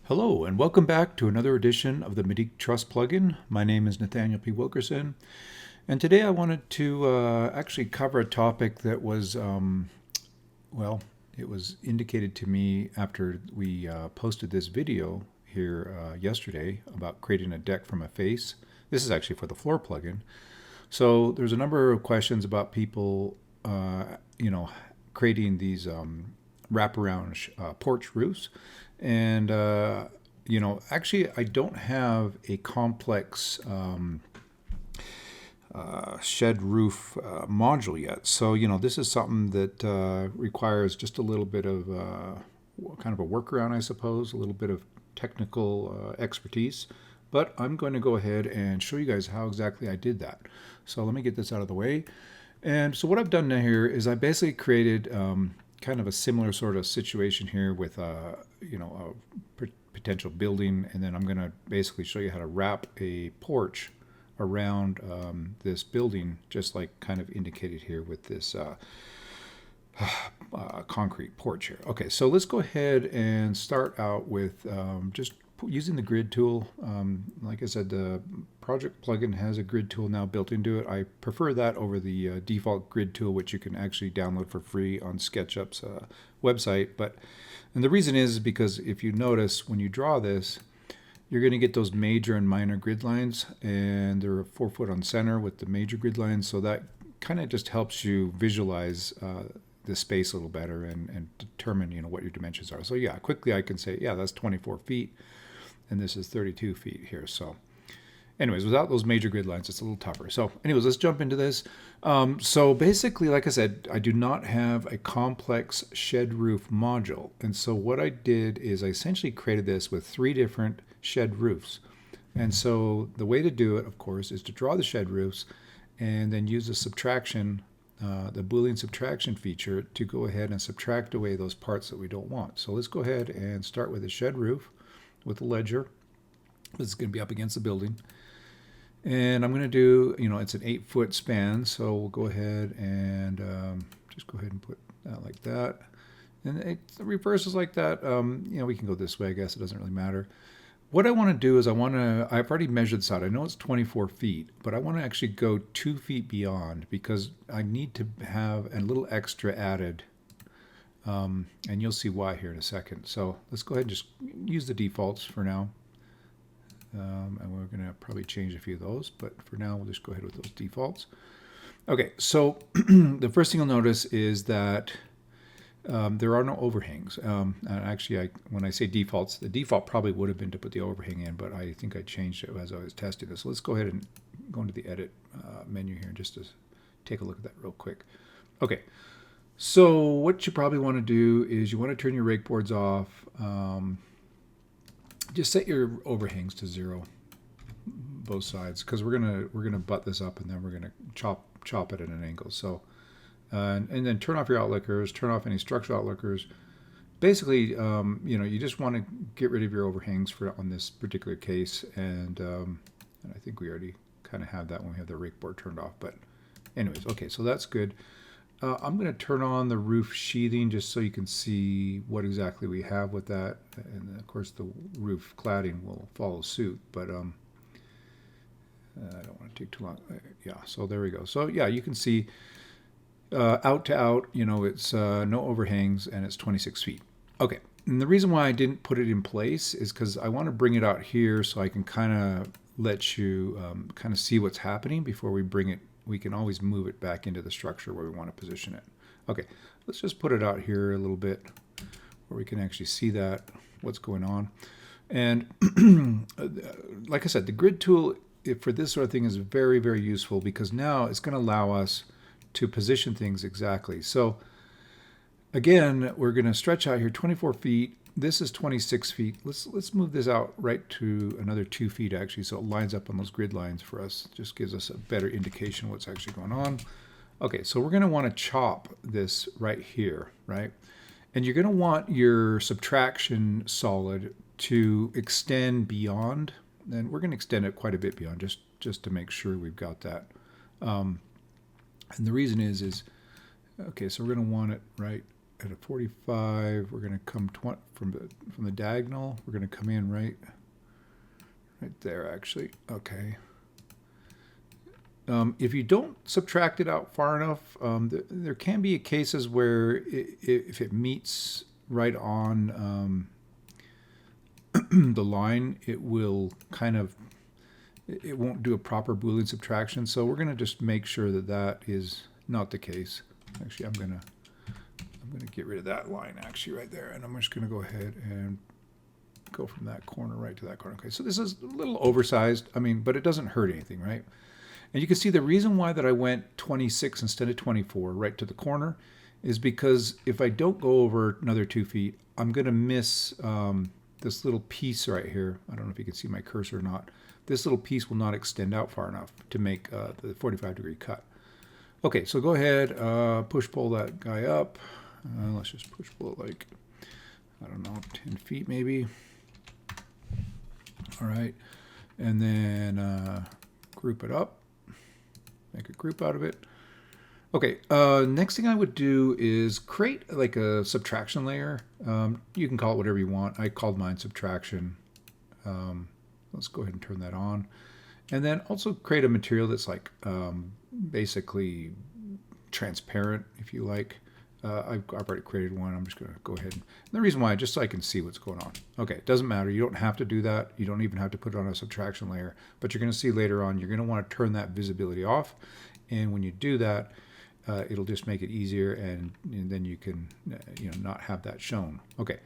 Hello and welcome back to another edition of the Medeek Truss plugin. My name is Nathaniel P. Wilkerson, and today I wanted to actually cover a topic that was, it was indicated to me after we posted this video here yesterday about creating a deck from a face. This is actually for the floor plugin. So there's a number of questions about people, creating these wraparound porch roofs. And, actually, I don't have a complex shed roof module yet. So, this is something that requires just a little bit of kind of a workaround, I suppose, a little bit of technical expertise. But I'm going to go ahead and show you guys how exactly I did that. So let me get this out of the way. And so what I've done here is I basically created kind of a similar sort of situation here with a potential building, and then I'm going to basically show you how to wrap a porch around this building, just like kind of indicated here with this concrete porch here. Okay, so let's go ahead and start out with just using the grid tool. Like I said, the project plugin has a grid tool now built into it. I prefer that over the default grid tool, which you can actually download for free on SketchUp's website. And the reason is because if you notice when you draw this, you're going to get those major and minor grid lines, and they're 4 foot on center with the major grid lines. So that kind of just helps you visualize the space a little better and determine what your dimensions are. So yeah, quickly I can say, yeah, that's 24 feet. And this is 32 feet here. So anyways, without those major grid lines, it's a little tougher. So anyways, let's jump into this. So basically, like I said, I do not have a complex shed roof module. And so what I did is I essentially created this with 3 different shed roofs. And so the way to do it, of course, is to draw the shed roofs and then use the subtraction, the Boolean subtraction feature to go ahead and subtract away those parts that we don't want. So let's go ahead and start with a shed roof with a ledger. This is going to be up against the building. And I'm going to do, it's an 8 foot span. So we'll go ahead and just go ahead and put that like that. And it reverses like that. We can go this way, I guess. It doesn't really matter. What I want to do is I've already measured this out. I know it's 24 feet, but I want to actually go 2 feet beyond because I need to have a little extra added. And you'll see why here in a second. So let's go ahead and just use the defaults for now. And we're going to probably change a few of those, but for now we'll just go ahead with those defaults. Okay, so the first thing you'll notice is that there are no overhangs. Actually, when I say defaults, the default probably would have been to put the overhang in, but I think I changed it as I was testing this. So let's go ahead and go into the edit menu here just to take a look at that real quick. Okay. So what you probably want to do is you want to turn your rake boards off. Just set your overhangs to 0, both sides, because we're gonna butt this up and then we're gonna chop it at an angle. So and then turn off your outlookers, turn off any structural outlookers. Basically, you just want to get rid of your overhangs on this particular case, and I think we already kind of have that when we have the rake board turned off. But anyways, okay, so that's good. I'm going to turn on the roof sheathing just so you can see what exactly we have with that. And of course the roof cladding will follow suit, but I don't want to take too long. Yeah, so there we go. So yeah, you can see out to out, it's no overhangs and it's 26 feet. Okay, and the reason why I didn't put it in place is because I want to bring it out here so I can kind of let you kind of see what's happening before we bring it. We can always move it back into the structure where we want to position it. Okay, let's just put it out here a little bit where we can actually see what's going on. And like I said, the grid tool for this sort of thing is very, very useful because now it's going to allow us to position things exactly. So again, we're going to stretch out here 24 feet. This is 26 feet. Let's move this out right to another 2 feet actually, so it lines up on those grid lines for us. Just gives us a better indication what's actually going on. Okay, so we're going to want to chop this right here, right? And you're going to want your subtraction solid to extend beyond, and we're going to extend it quite a bit beyond just to make sure we've got that. And the reason is okay, so we're going to want it right at a 45. We're going to come from the diagonal. We're going to come in right there, actually. Okay. If you don't subtract it out far enough, there can be cases where if it meets right on the line, it will it won't do a proper Boolean subtraction. So we're going to just make sure that that is not the case. Actually, I'm going to get rid of that line actually right there, and I'm just going to go ahead and go from that corner right to that corner. Okay, so this is a little oversized, but it doesn't hurt anything, right? And you can see the reason why that I went 26 instead of 24 right to the corner is because if I don't go over another 2 feet, I'm going to miss this little piece right here. I don't know if you can see my cursor or not. This little piece will not extend out far enough to make the 45-degree cut. Okay, so go ahead, push-pull that guy up. Let's just push-pull it like, I don't know, 10 feet maybe. All right, and then group it up. Make a group out of it. Okay, next thing I would do is create like a subtraction layer. You can call it whatever you want. I called mine subtraction. Let's go ahead and turn that on. And then also create a material that's like basically transparent, if you like. I've already created one. I'm just going to go ahead. And the reason why, just so I can see what's going on. Okay, it doesn't matter. You don't have to do that. You don't even have to put it on a subtraction layer. But you're going to see later on, you're going to want to turn that visibility off. And when you do that, it'll just make it easier, and then you can not have that shown. Okay,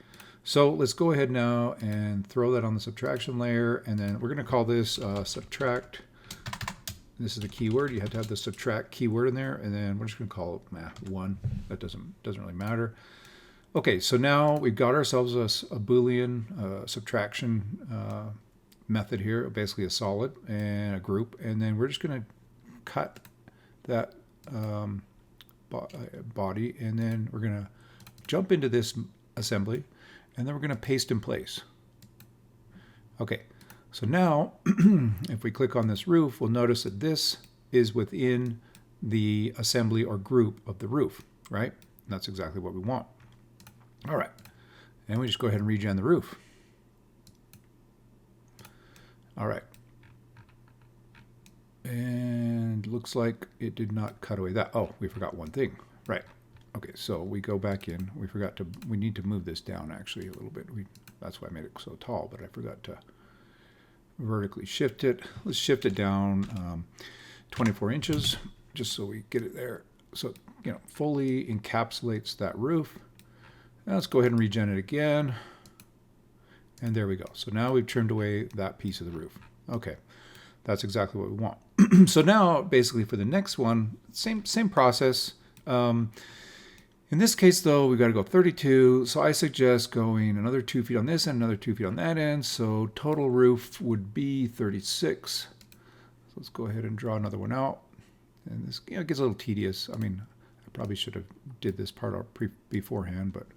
so let's go ahead now and throw that on the subtraction layer. And then we're going to call this subtract. This is the keyword. You have to have the subtract keyword in there, and then we're just going to call it 1. That doesn't really matter. Okay, so now we've got ourselves a Boolean subtraction method here, basically a solid and a group, and then we're just going to cut that body, and then we're going to jump into this assembly, and then we're going to paste in place. Okay. So now, if we click on this roof, we'll notice that this is within the assembly or group of the roof, right? And that's exactly what we want. All right. And we just go ahead and regen the roof. All right. And looks like it did not cut away that. Oh, we forgot one thing. Right. Okay, so we go back in. We need to move this down actually a little bit. That's why I made it so tall, but I forgot to vertically shift it. Let's shift it down 24 inches just so we get it there. So, fully encapsulates that roof. Now let's go ahead and regen it again. And there we go. So now we've trimmed away that piece of the roof. Okay, that's exactly what we want. So now basically for the next one, same process. In this case, though, we've got to go 32, so I suggest going another 2 feet on this end, another 2 feet on that end, so total roof would be 36. So let's go ahead and draw another one out. And this gets a little tedious. I probably should have did this part out beforehand, but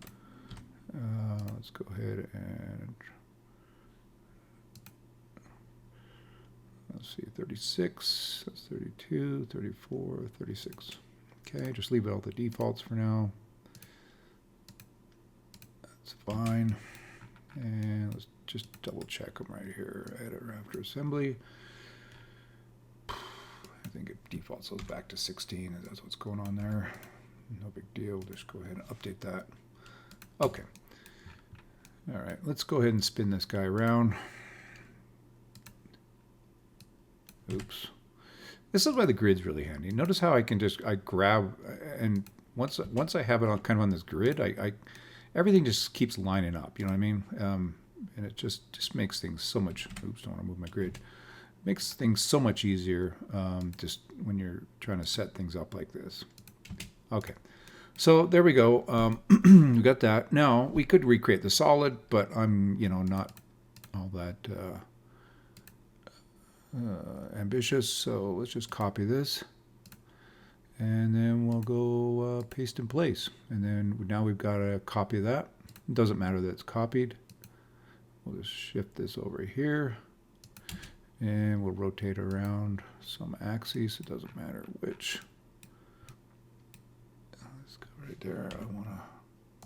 let's go ahead and let's see, 36, that's 32, 34, 36. Okay, just leave it all the defaults for now. That's fine. And let's just double check them right here. Edit after assembly. I think it defaults those back to 16. That's what's going on there. No big deal. Just go ahead and update that. Okay. All right. Let's go ahead and spin this guy around. Oops. This is why the grid's really handy. Notice how I can I grab, and once I have it on kind of on this grid, everything just keeps lining up. You know what I mean? And it just makes things so much. Oops, don't want to move my grid. Makes things so much easier just when you're trying to set things up like this. Okay, so there we go. We got that. Now we could recreate the solid, but I'm not all that ambitious. So let's just copy this, and then we'll go paste in place. And then now we've got a copy of that. It doesn't matter that it's copied. We'll just shift this over here. And we'll rotate around some axes. It doesn't matter which. Let's go right there. I want to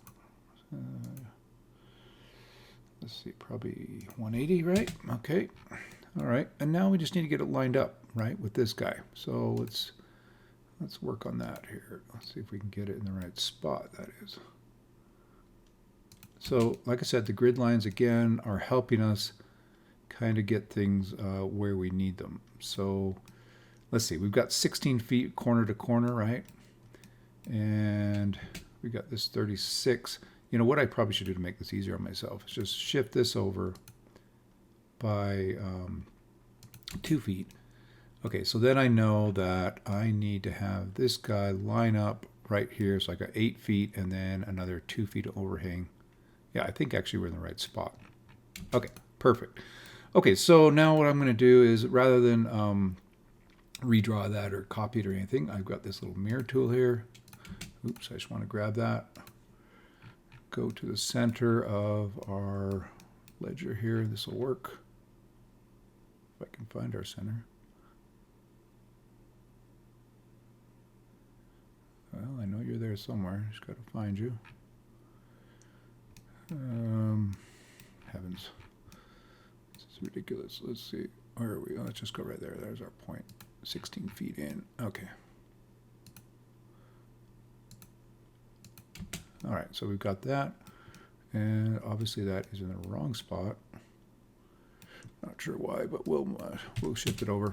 Let's see, probably 180, right? Okay. All right. And now we just need to get it lined up, right, with this guy. So let's work on that here. Let's see if we can get it in the right spot, that is. So, like I said, the grid lines, again, are helping us kind of get things where we need them. So, let's see. We've got 16 feet corner to corner, right? And we got this 36. You know, what I probably should do to make this easier on myself is just shift this over by 2 feet. Okay, so then I know that I need to have this guy line up right here. So I got 8 feet and then another 2 feet of overhang. Yeah, I think actually we're in the right spot. Okay, perfect. Okay, so now what I'm going to do is, rather than redraw that or copy it or anything, I've got this little mirror tool here. Oops, I just want to grab that. Go to the center of our ledger here. This will work. If I can find our center. Well, I know you're there somewhere. Just got to find you. Heavens. This is ridiculous. Let's see. Where are we? Let's just go right there. There's our point. 16 feet in. Okay. All right, so we've got that. And obviously that is in the wrong spot. Not sure why, but we'll shift it over.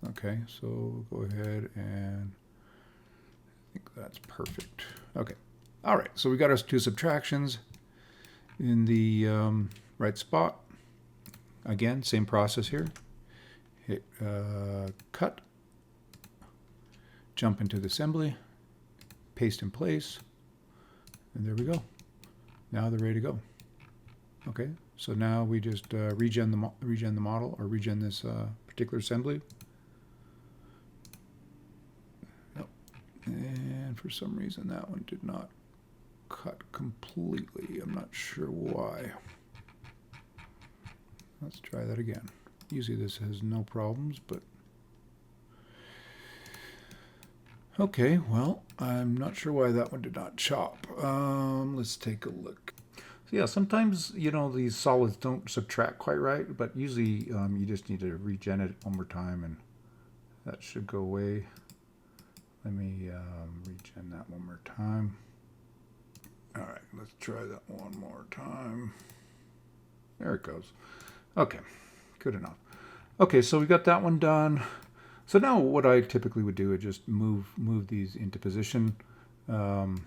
Okay, so we'll go ahead and I think that's perfect. Okay. All right, so we got our 2 subtractions in the right spot. Again, same process here. Hit cut, jump into the assembly, paste in place, and there we go. Now they're ready to go. Okay, so now we just regen the model, or regen this particular assembly. Yep. And for some reason that one did not cut completely. I'm not sure why. Let's try that again. Usually this has no problems, but okay, well, I'm not sure why that one did not chop. Let's take a look. So yeah, sometimes, you know, these solids don't subtract quite right, but usually you just need to regen it one more time and that should go away. Let me regen that one more time. All right, let's try that one more time. There it goes. Okay, good enough. Okay, so we got that one done. So now what I typically would do is just move these into position. Let's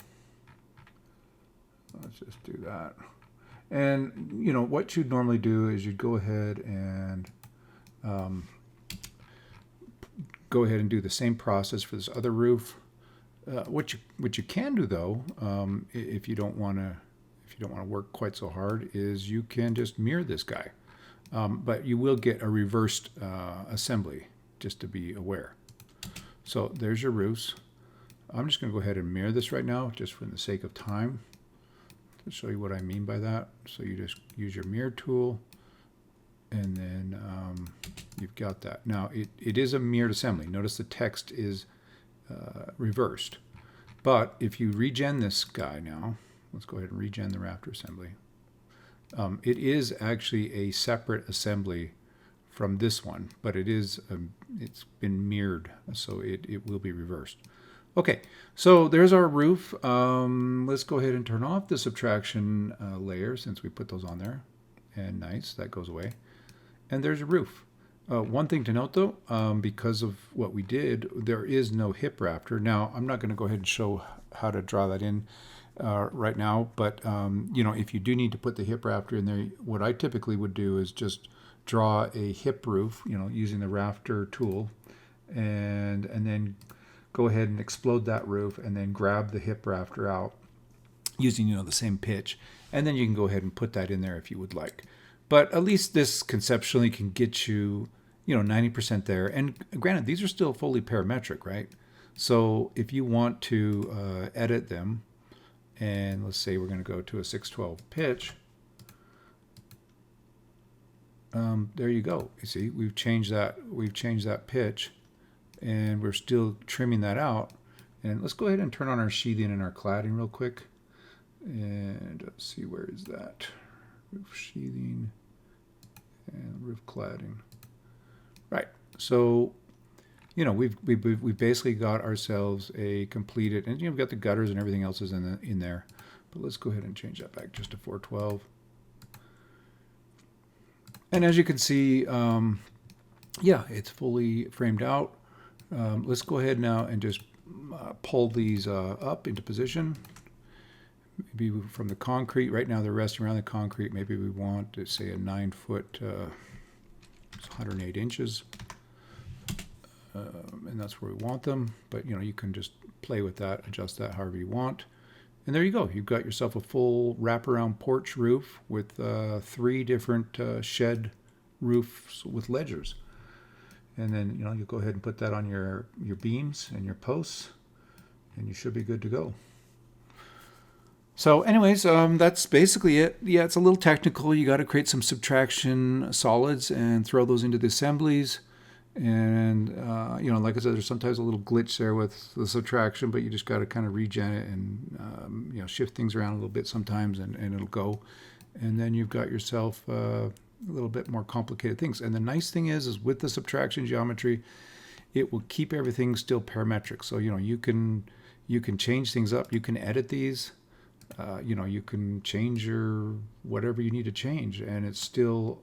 just do that. And you know what you'd normally do is you'd go ahead and do the same process for this other roof. What you can do though, if you don't want to work quite so hard, is you can just mirror this guy, but you will get a reversed assembly, just to be aware. So there's your roofs. I'm just going to go ahead and mirror this right now, just for the sake of time, to show you what I mean by that. So you just use your mirror tool, and then you've got that. Now it is a mirrored assembly. Notice the text is reversed. But if you regen this guy now, let's go ahead and regen the rafter assembly. It is actually a separate assembly from this one, but it's been mirrored, so it will be reversed. Okay, so there's our roof. Let's go ahead and turn off the subtraction layer since we put those on there. And nice, that goes away. And there's a roof. One thing to note though, because of what we did, there is no hip rafter. Now, I'm not going to go ahead and show how to draw that in right now, but you know, if you do need to put the hip rafter in there, what I typically would do is just draw a hip roof, you know, using the rafter tool, and then go ahead and explode that roof, and then grab the hip rafter out using, you know, the same pitch, and then you can go ahead and put that in there if you would like. But at least this conceptually can get you, you know, 90% there. And granted, these are still fully parametric, right? So if you want to edit them, and let's say we're going to go to a 612 pitch, there you go. You see, we've changed that pitch, and we're still trimming that out. And let's go ahead and turn on our sheathing and our cladding real quick. And let's see, where is that? Roof sheathing and roof cladding. Right. So, you know, we've basically got ourselves a completed, and we've got the gutters and everything else is in there. But let's go ahead and change that back just to 412. And as you can see, yeah, it's fully framed out. Let's go ahead now and just pull these up into position. Maybe from the concrete. Right now they're resting around the concrete. Maybe we want to say a 9-foot, it's 108 inches. And that's where we want them. But you know, you can just play with that, adjust that however you want. And there you go. You've got yourself a full wraparound porch roof with 3 different shed roofs with ledgers. And then, you know, you go ahead and put that on your beams and your posts, and you should be good to go. So anyways, that's basically it. Yeah, it's a little technical. You got to create some subtraction solids and throw those into the assemblies. And, you know, like I said, there's sometimes a little glitch there with the subtraction, but you just got to kind of regen it and, you know, shift things around a little bit sometimes, and it'll go. And then you've got yourself a little bit more complicated things. And the nice thing is with the subtraction geometry, it will keep everything still parametric. So, you know, you can change things up. You can edit these. You know, you can change your whatever you need to change, and it's still,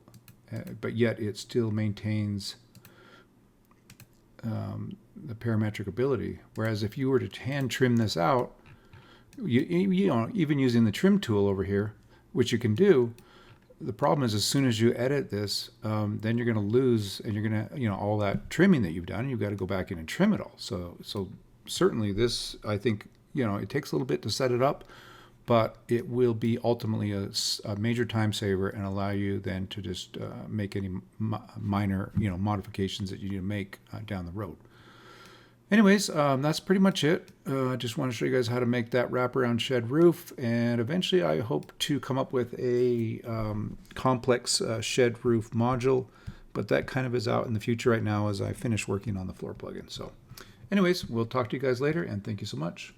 but yet it still maintains the parametric ability. Whereas if you were to hand trim this out, you know, even using the trim tool over here, which you can do, the problem is as soon as you edit this, then you're going to lose, and you're going to, you know, all that trimming that you've done, you've got to go back in and trim it all. So certainly this, I think, you know, it takes a little bit to set it up, but it will be ultimately a major time saver and allow you then to just make any minor, you know, modifications that you need to make down the road. Anyways, that's pretty much it. I just want to show you guys how to make that wraparound shed roof, and eventually I hope to come up with a complex shed roof module, but that kind of is out in the future right now as I finish working on the floor plugin. So anyways, we'll talk to you guys later, and thank you so much.